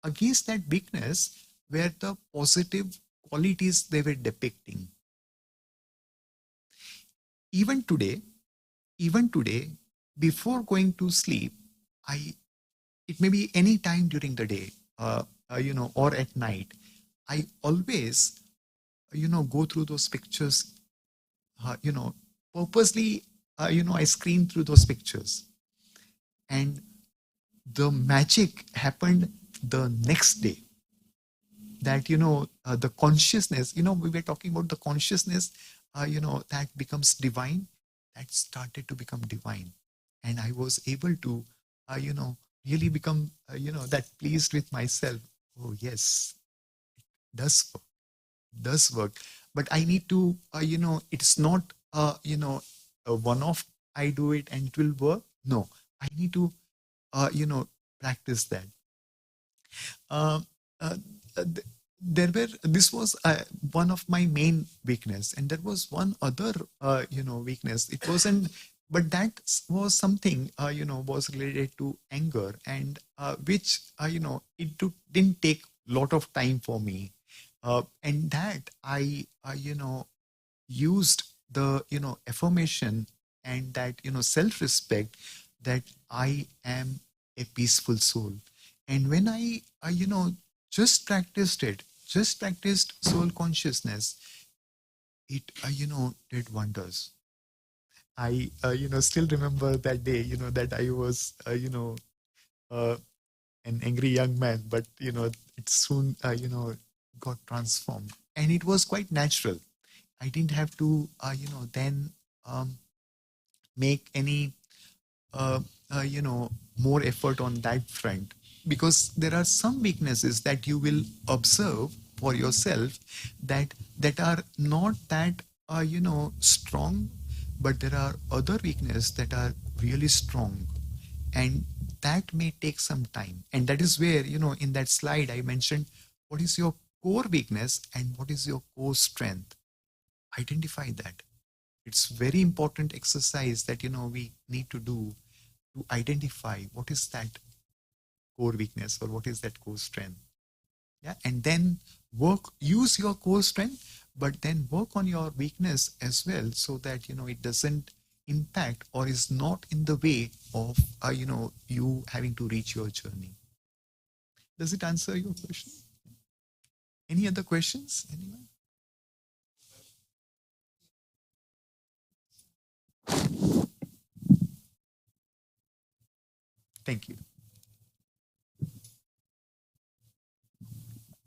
against that weakness, were the positive qualities they were depicting. Even today, even today, before going to sleep, it may be any time during the day, or at night, I always, go through those pictures, purposely, I screen through those pictures. And the magic happened the next day. That, the consciousness, we were talking about the consciousness, that becomes divine, that started to become divine. And I was able to, really become, that pleased with myself. Oh, yes, does work, does work. But I need to, it's not, a one-off, I do it and it will work. No, I need to, practice that. Uh, uh, there were, this was one of my main weakness, and there was one other, weakness. It wasn't, but that was something, was related to anger, and which, didn't take a lot of time for me. And that I, used the, affirmation and that, self-respect, that I am a peaceful soul. And when I, just practiced it, just practiced soul consciousness, it, did wonders. I, still remember that day, that I was, uh, an angry young man, but it soon got transformed, and it was quite natural. I didn't have to then um, make any uh, more effort on that front, because there are some weaknesses that you will observe for yourself that are not that strong, but there are other weaknesses that are really strong, and that may take some time. And that is where, in that slide I mentioned, what is your core weakness and what is your core strength. Identify that. It's very important exercise that we need to do, to identify what is that core weakness or what is that core strength. Yeah, and then use your core strength, but then work on your weakness as well, so that it doesn't impact or is not in the way of you having to reach your journey. Does it answer your question? Any other questions? Anyone? Thank you.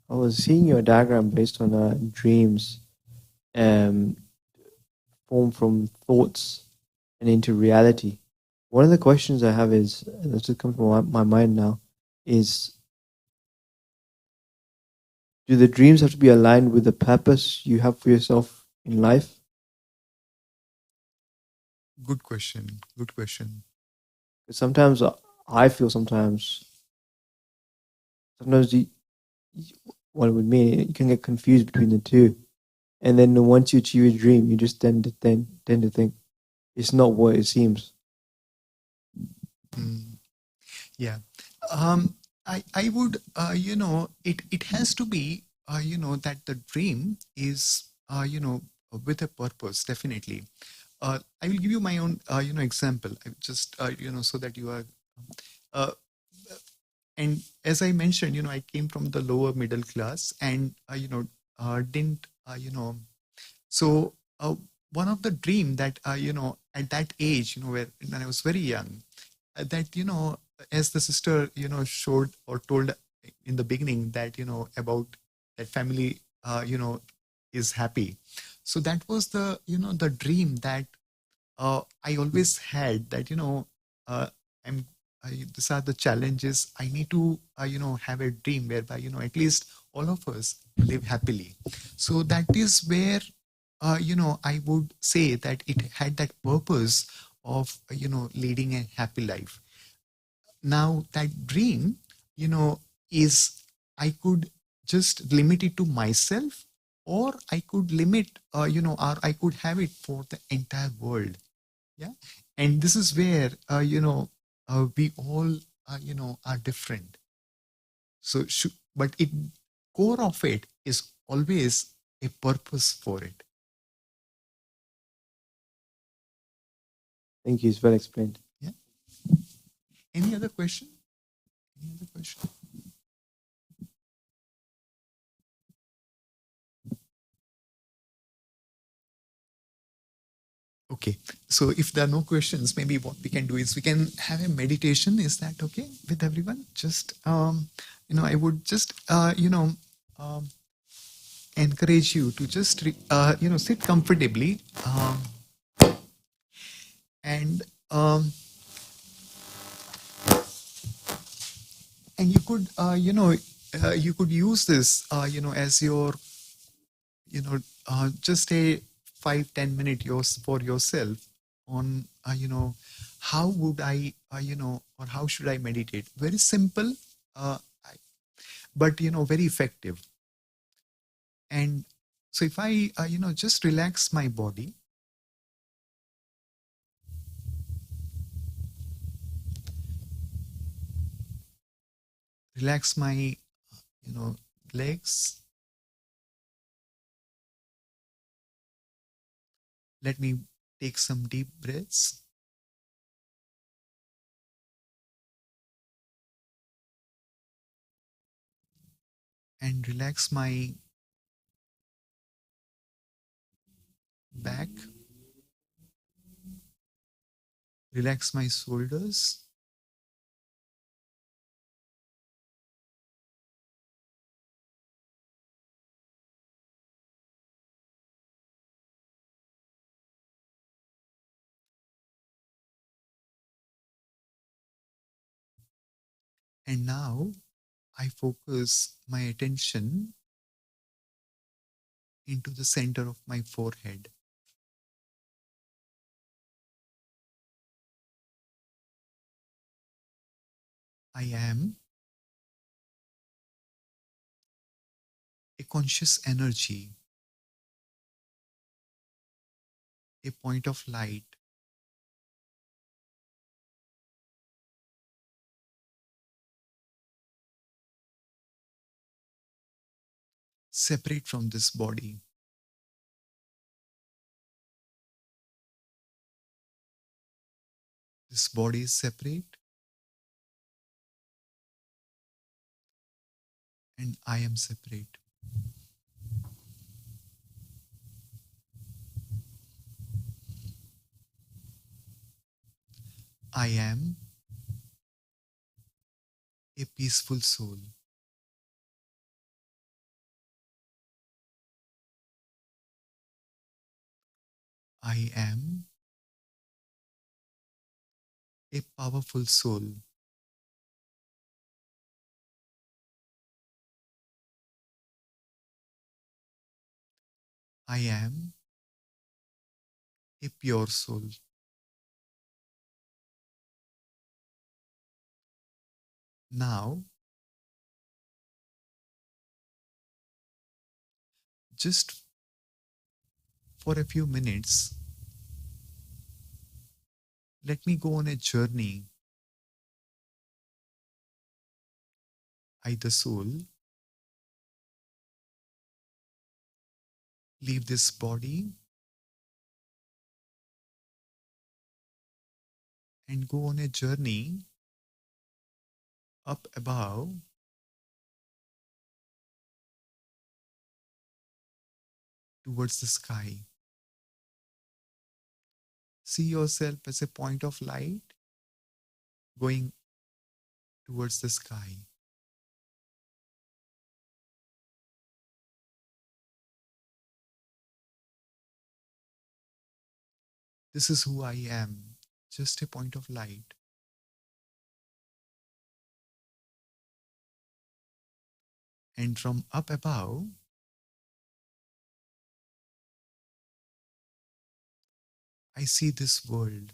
I was seeing your diagram based on dreams um, formed from thoughts and into reality. One of the questions I have is, that's just come from my mind now, is do the dreams have to be aligned with the purpose you have for yourself in life? Good question. Good question. Sometimes I feel sometimes you, what it would mean, you can get confused between the two. And then once you achieve a dream, you just tend to think it's not what it seems. Yeah. I would, it has to be, that the dream is, with a purpose, definitely. I will give you my own, example. I just, so that you are, uh, and as I mentioned, I came from the lower middle class, and, didn't, so one of the dream that, at that age, when I was very young, that as the sister showed or told in the beginning, that about that family is happy. So that was the the dream that I always had, that uh, I'm these are the challenges. I need to have a dream whereby at least all of us live happily. So that is where I would say that it had that purpose of leading a happy life. Now that dream is, I could just limit it to myself, or I could limit or I could have it for the entire world. Yeah, and this is where we all are different. So but it core of it is always a purpose for it. Thank you. It's well explained. Yeah. Any other question? Any other question? Okay, so if there are no questions, maybe what we can do is we can have a meditation. Is that okay with everyone? Just I would just um, encourage you to just sit comfortably, and um, and you could you could use this as your just a 5-10 minute yours for yourself on how would I or how should I meditate. Very simple, uh, but very effective. And so if I just relax my body, relax my legs, let me take some deep breaths, and relax my back, relax my shoulders, And now I focus my attention into the center of my forehead. I am a conscious energy, a point of light, separate from this body. This body is separate and I am separate. I am a peaceful soul. I am a powerful soul. I am a pure soul. Now, just for a few minutes, let me go on a journey. I, the soul, leave this body and go on a journey up above towards the sky. See yourself as a point of light going towards the sky. This is who I am, just a point of light. And from up above, I see this world.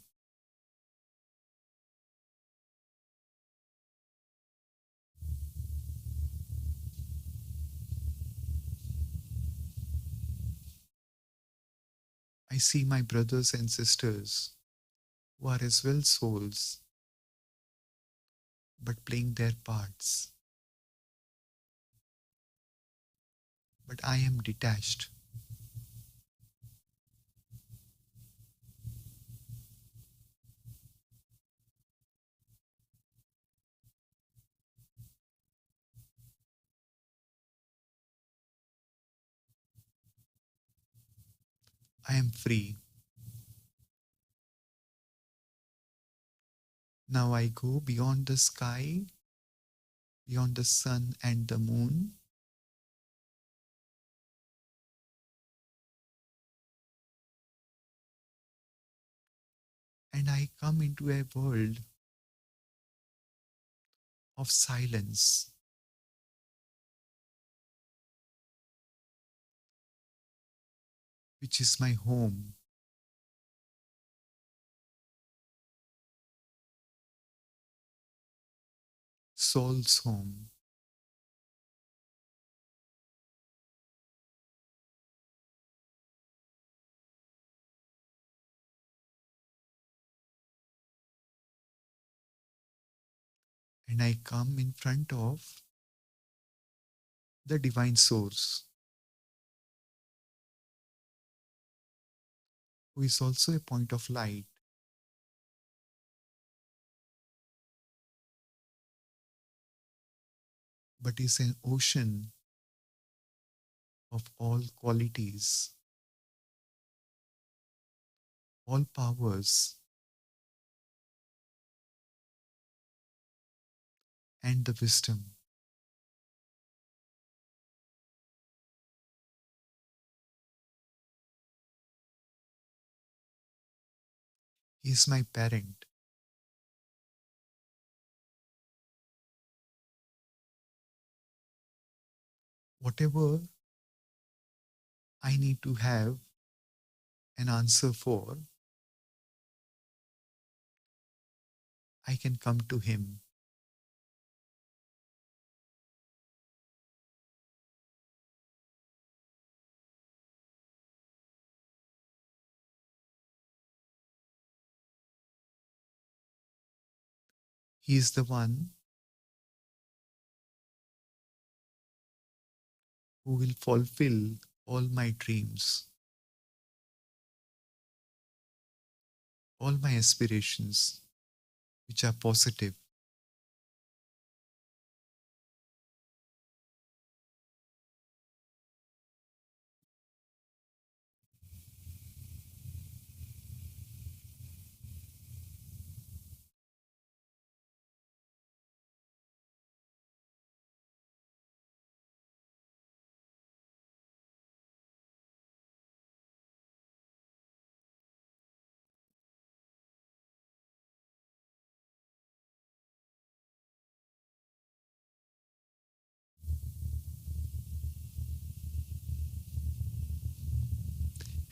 I see my brothers and sisters who are as well souls, but playing their parts. But I am detached. I am free. Now I go beyond the sky, beyond the sun and the moon, and I come into a world of silence, which is my home. Soul's home. And I come in front of the divine source, who is also a point of light, but is an ocean of all qualities, all powers, and the wisdom. He is my parent. whatever I need to have an answer for, I can come to Him. He is the one who will fulfill all my dreams, all my aspirations, which are positive.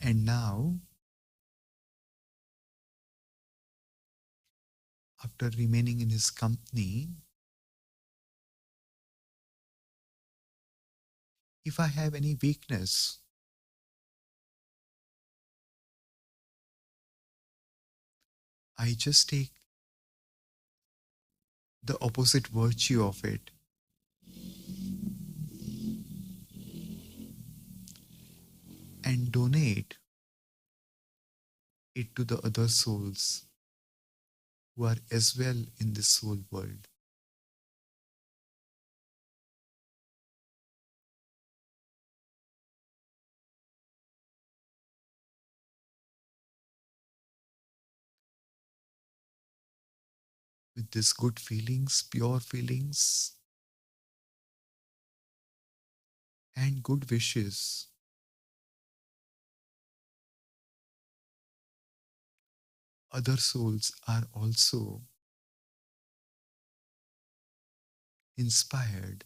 And now, after remaining in His company, if I have any weakness, I just take the opposite virtue of it and donate it to the other souls who are as well in this soul world. With these good feelings, pure feelings, and good wishes, other souls are also inspired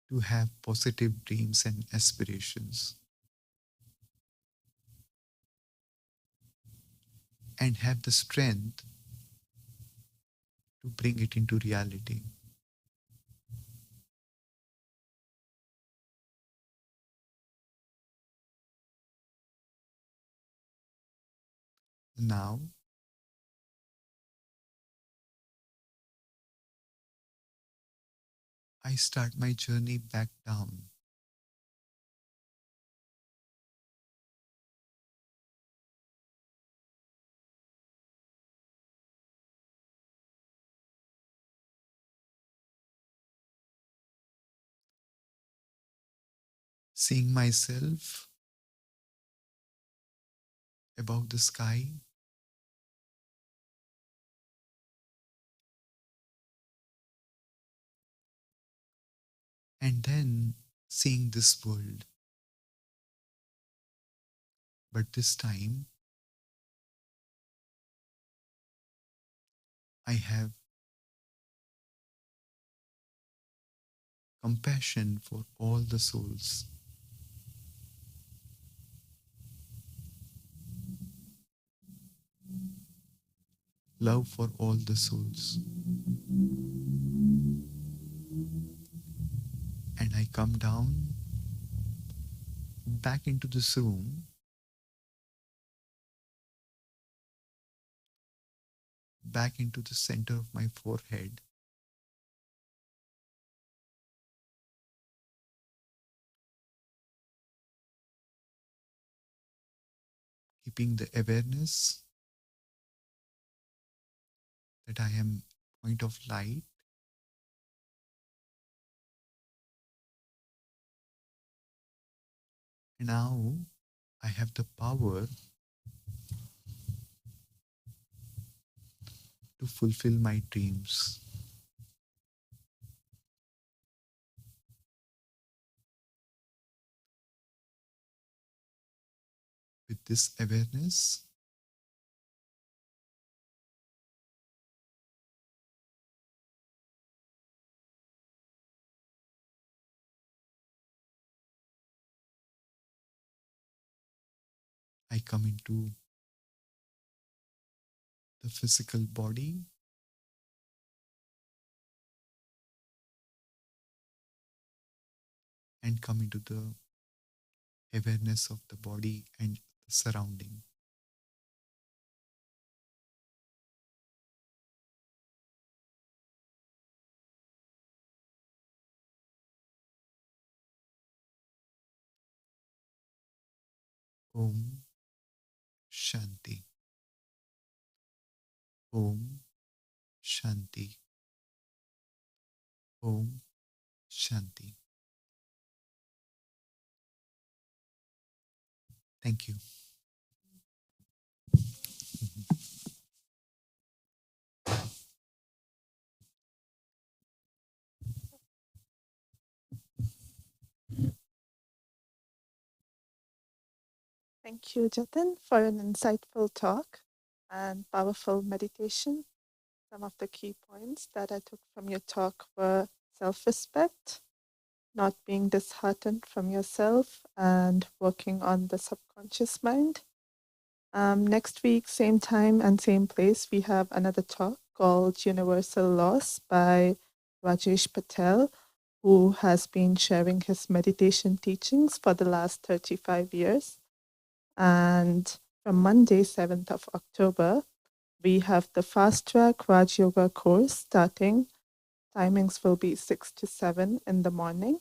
to have positive dreams and aspirations and have the strength to bring it into reality. Now, I start my journey back down, seeing myself above the sky and then seeing this world. But this time, I have compassion for all the souls, love for all the souls. And I come down back into this room, back into the center of my forehead, keeping the awareness that I am point of light. And now I have the power to fulfill my dreams. With this awareness, I come into the physical body, and come into the awareness of the body and the surrounding. Om Shanti. Om Shanti. Om Shanti. Thank you. Thank you, Jatin, for an insightful talk and powerful meditation. Some of the key points that I took from your talk were self respect, not being disheartened from yourself, and working on the subconscious mind. Next week, same time and same place, we have another talk called Universal Laws by Rajesh Patel, who has been sharing his meditation teachings for the last 35 years. And from Monday, 7th of October, we have the Fast Track Raj Yoga course starting. Timings will be 6 to 7 in the morning.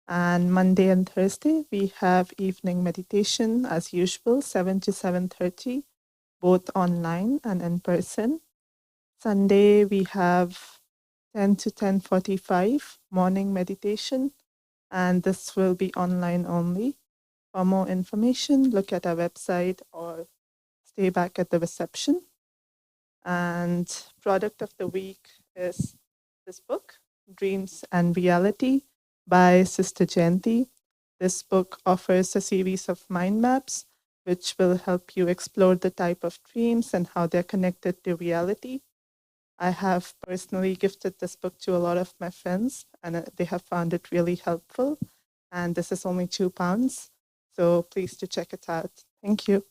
And Monday and Thursday, we have evening meditation as usual, 7 to 7:30, both online and in person. Sunday, we have 10 to 10:45 morning meditation, and this will be online only. For more information, look at our website or stay back at the reception. And product of the week is this book, Dreams and Reality by Sister Jayanti. This book offers a series of mind maps which will help you explore the type of dreams and how they're connected to reality. I have personally gifted this book to a lot of my friends, and they have found it really helpful. And this is only £2, so please do check it out. Thank you.